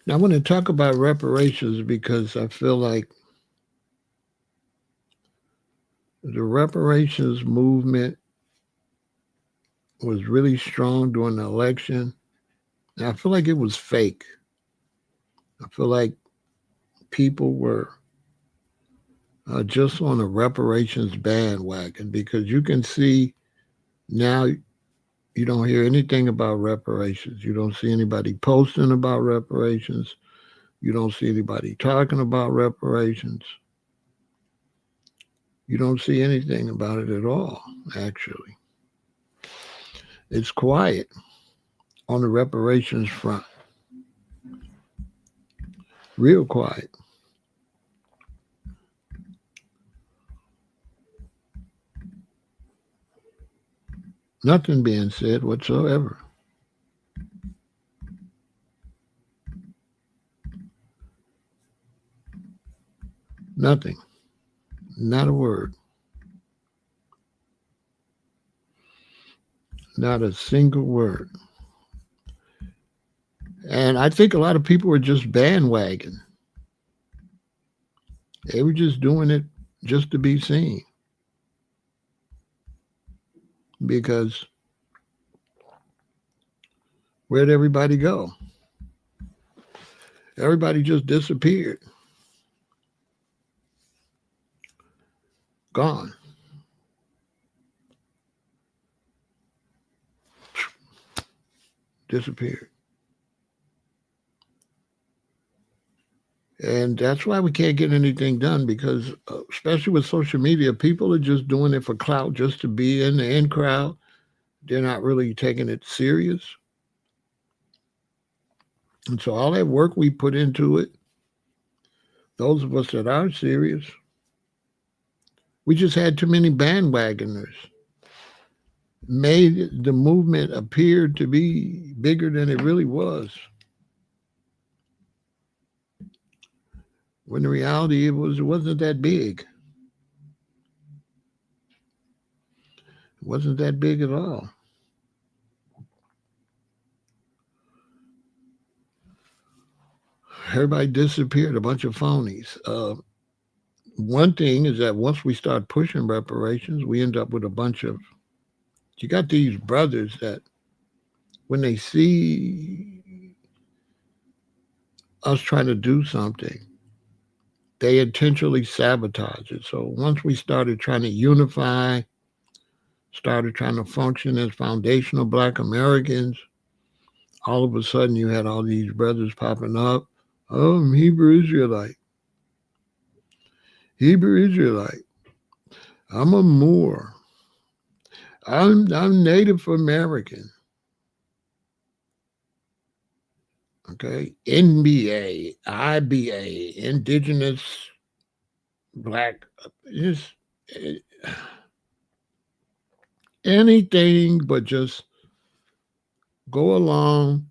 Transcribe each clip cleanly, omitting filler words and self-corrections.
Now, I want to talk about reparations because I feel like the reparations movement was really strong during the election. And I feel like it was fake. I feel like people were just on a reparations bandwagon because you can see now you don't hear anything about reparations. You don't see anybody posting about reparations. You don't see anybody talking about reparations. You don't see anything about it at all, actually. It's quiet on the reparations front, real quiet. Nothing being said whatsoever. Nothing. Not a word. Not a single word. And I think a lot of people were just bandwagon. They were just doing it just to be seen because where'd everybody go? Everybody just disappeared. Gone. Disappeared. And that's why we can't get anything done because, especially with social media, people are just doing it for clout, just to be in the in crowd. They're not really taking it serious. And so all that work we put into it, those of us that are serious, we just had too many bandwagoners. Made the movement appear to be bigger than it really was. When the reality it wasn't that big. It wasn't that big at all. Everybody disappeared, a bunch of phonies. One thing is that once we start pushing reparations, we end up with a bunch of. You got these brothers that when they see us trying to do something, they intentionally sabotage it. So once we started trying to unify, started trying to function as foundational Black Americans, all of a sudden you had all these brothers popping up. Oh, I'm Hebrew Israelite. Hebrew Israelite. I'm a Moor. I'm Native American. Okay. NBA, IBA, Indigenous Black, just anything but just go along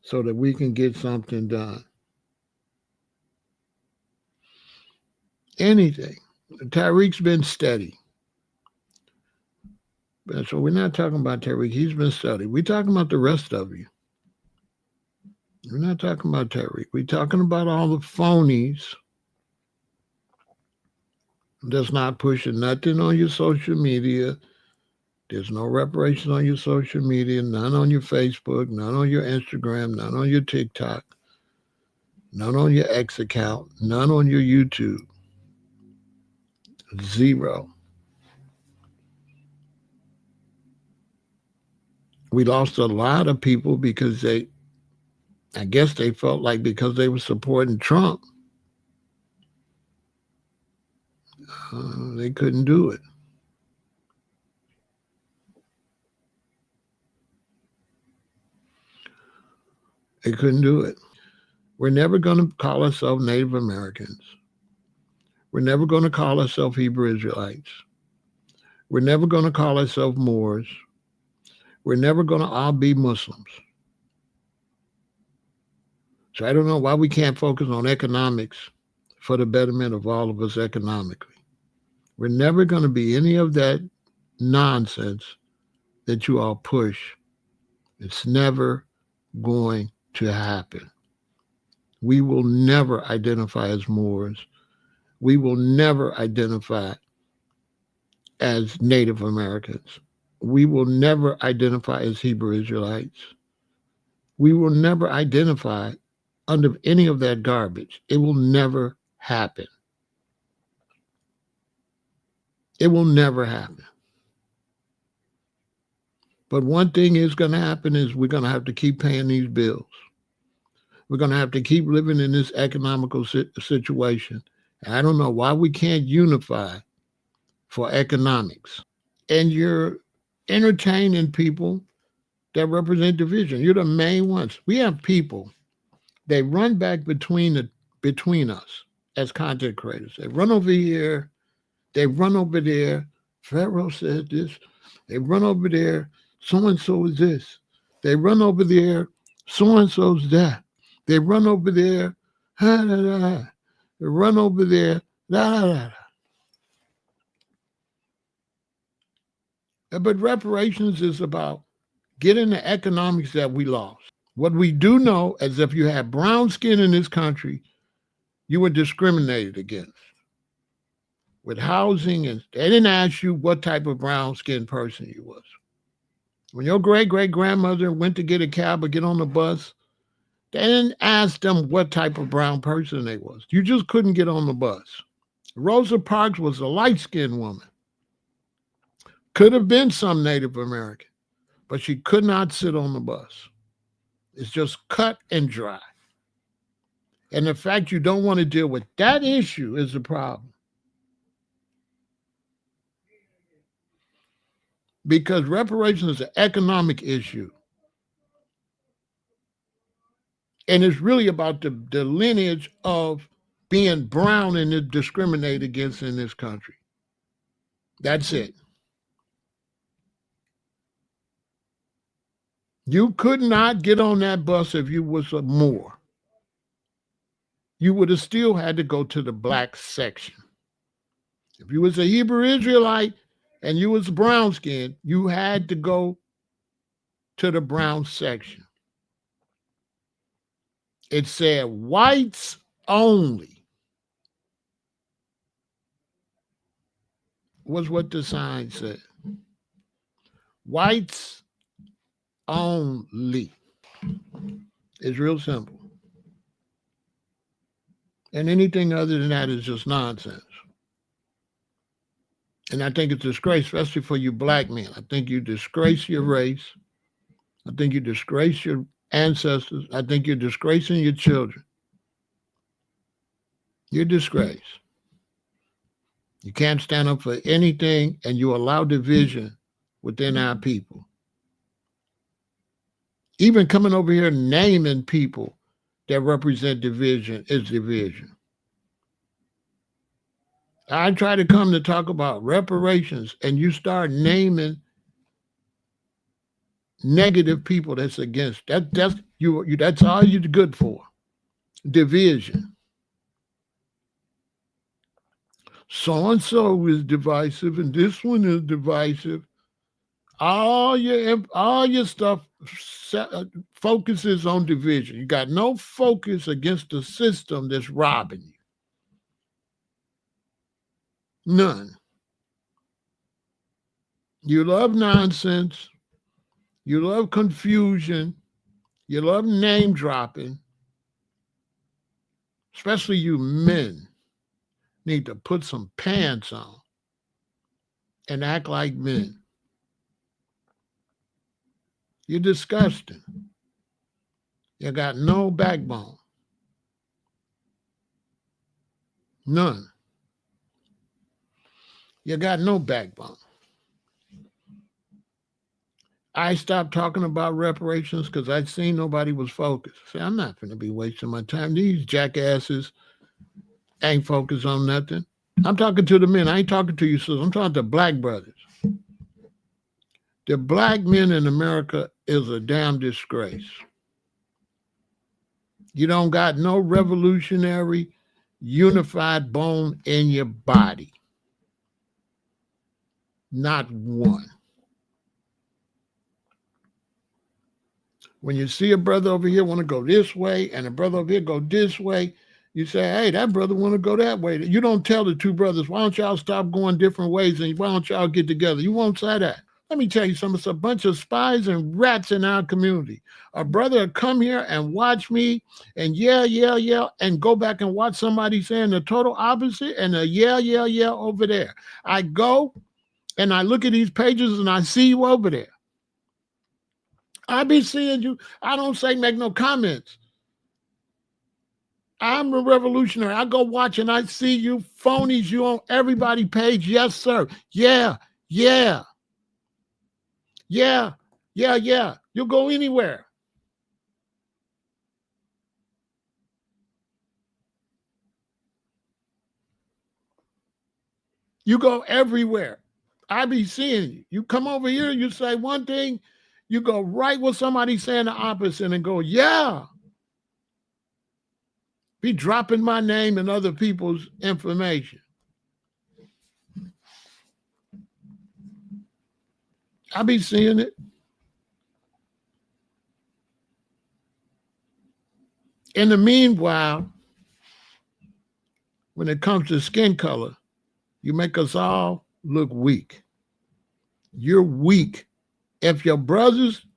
so that we can get something done. Anything. Tariq's been steady. So we're not talking about Tariq. He's been steady. We're talking about the rest of you. We're not talking about Tariq. We're talking about all the phonies that's not pushing nothing on your social media. There's no reparations on your social media, none on your Facebook, none on your Instagram, none on your TikTok, none on your X account, none on your YouTube. Zero. We lost a lot of people because I guess they felt like because they were supporting Trump, they couldn't do it. They couldn't do it. We're never going to call ourselves Native Americans. We're never going to call ourselves Hebrew Israelites. We're never going to call ourselves Moors. We're never going to all be Muslims. So I don't know why we can't focus on economics for the betterment of all of us economically. We're never going to be any of that nonsense that you all push. It's never going to happen. We will never identify as Moors. We will never identify as Native Americans. We will never identify as Hebrew Israelites. We will never identify under any of that garbage. It will never happen. It will never happen. But one thing is going to happen is we're going to have to keep paying these bills. We're going to have to keep living in this economical situation. I don't know why we can't unify for economics. And you're entertaining people that represent division. You're the main ones. We have people, they run back between us as content creators. They run over here, they run over there. Pharaoh said this. They run over there. So and so is this. They run over there. So and so's that. They run over there. Ha, da, da. They run over there. Da, da, da. But reparations is about getting the economics that we lost. What we do know is if you had brown skin in this country, you were discriminated against with housing, and they didn't ask you what type of brown skinned person you was. When your great-great-grandmother went to get a cab or get on the bus, they didn't ask them what type of brown person they was. You just couldn't get on the bus. Rosa Parks was a light-skinned woman. Could have been some Native American, but she could not sit on the bus. It's just cut and dry. And the fact you don't want to deal with that issue is the problem. Because reparations is an economic issue. And it's really about the lineage of being brown and discriminated against in this country. That's it. You could not get on that bus if you was a Moor. You would have still had to go to the black section. If you was a Hebrew Israelite and you was brown skinned, you had to go to the brown section. It said whites only was what the sign said. Whites only. It's real simple. And anything other than that is just nonsense. And I think it's a disgrace, especially for you black men. I think you disgrace your race. I think you disgrace your ancestors. I think you're disgracing your children. You're disgrace. You can't stand up for anything, and you allow division within our people. Even coming over here naming people that represent division is division. I try to come to talk about reparations, and you start naming negative people that's against that. That's you. That's all you're good for. Division. So and so is divisive, and this one is divisive. All your stuff focuses on division. You got no focus against the system that's robbing you. None. You love nonsense. You love confusion. You love name dropping. Especially you men need to put some pants on and act like men. You're disgusting. You got no backbone. None. You got no backbone. I stopped talking about reparations because I'd seen nobody was focused. See, I'm not going to be wasting my time. These jackasses ain't focused on nothing. I'm talking to the men. I ain't talking to you, sisters. I'm talking to black brothers. The black men in America is a damn disgrace. You don't got no revolutionary, unified bone in your body. Not one. When you see a brother over here want to go this way and a brother over here go this way, you say, hey, that brother want to go that way. You don't tell the two brothers, why don't y'all stop going different ways and why don't y'all get together? You won't say that. Let me tell you something. It's a bunch of spies and rats in our community. A brother will come here and watch me and yell, and go back and watch somebody saying the total opposite and a yell over there. I go and I look at these pages and I see you over there. I be seeing you. I don't say make no comments. I'm a revolutionary. I go watch and I see you phonies. You on everybody's page. Yes, sir. Yeah. You'll go anywhere. You go everywhere. I be seeing you. You come over here, you say one thing, you go right with somebody saying the opposite and go, yeah. Be dropping my name and other people's information. I be seeing it. In the meanwhile, when it comes to skin color, you make us all look weak. You're weak. If your brothers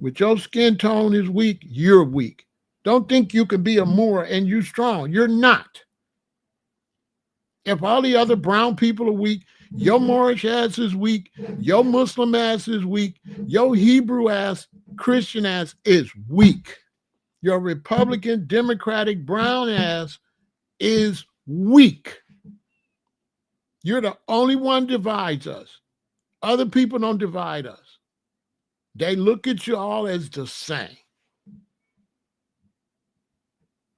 with your skin tone is weak, you're weak. Don't think you can be a Moor and you strong. You're not. If all the other brown people are weak, your Moorish ass is weak, your Muslim ass is weak, your Hebrew ass, Christian ass is weak. Your Republican, Democratic, brown ass is weak. You're the only one divides us. Other people don't divide us. They look at you all as the same.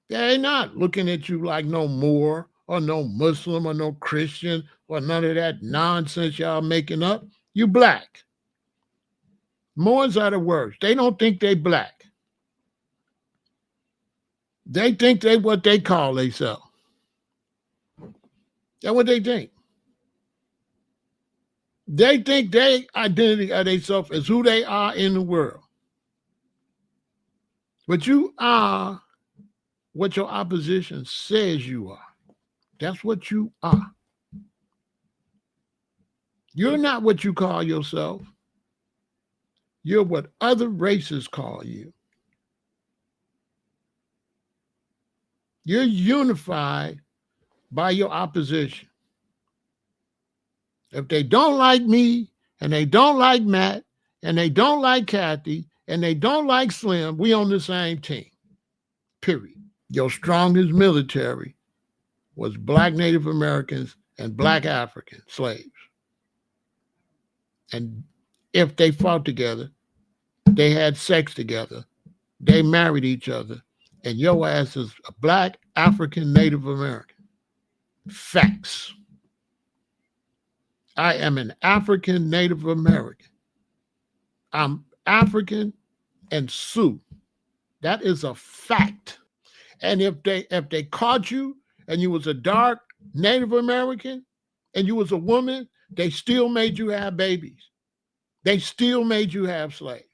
They're not looking at you like no Moor or no Muslim or no Christian or none of that nonsense y'all making up. You black. Moors are the worst. They don't think they black. They think they what they call themselves. That's what they think. They think their identity of themselves is who they are in the world. But you are what your opposition says you are. That's what you are. You're not what you call yourself. You're what other races call you. You're unified by your opposition. If they don't like me, and they don't like Matt, and they don't like Kathy, and they don't like Slim, we on the same team. Period. Your strongest military was Black Native Americans and Black African slaves. And if they fought together, they had sex together, they married each other, and your ass is a Black African Native American. Facts. I am an African Native American. I'm African and Sioux. That is a fact. And if they caught you and you was a dark Native American and you was a woman, they still made you have babies. They still made you have slaves.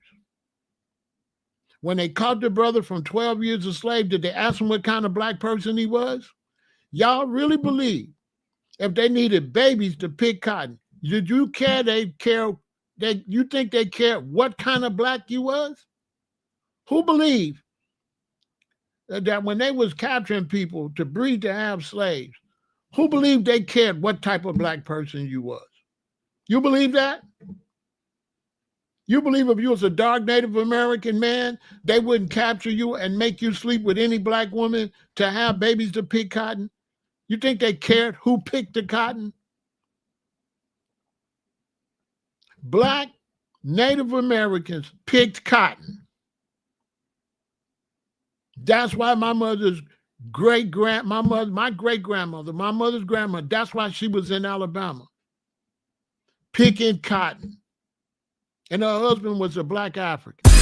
When they caught the brother from 12 years a slave, did they ask him what kind of black person he was? Y'all really believe if they needed babies to pick cotton, did you care you think they cared what kind of black you was? Who believed that when they was capturing people to breed to have slaves, who believed they cared what type of black person you was? You believe that? You believe if you was a dark Native American man, they wouldn't capture you and make you sleep with any black woman to have babies to pick cotton? You think they cared who picked the cotton? Black Native Americans picked cotton. That's why my mother's my great-grandmother, my mother's grandmother, that's why she was in Alabama picking cotton. And her husband was a Black African.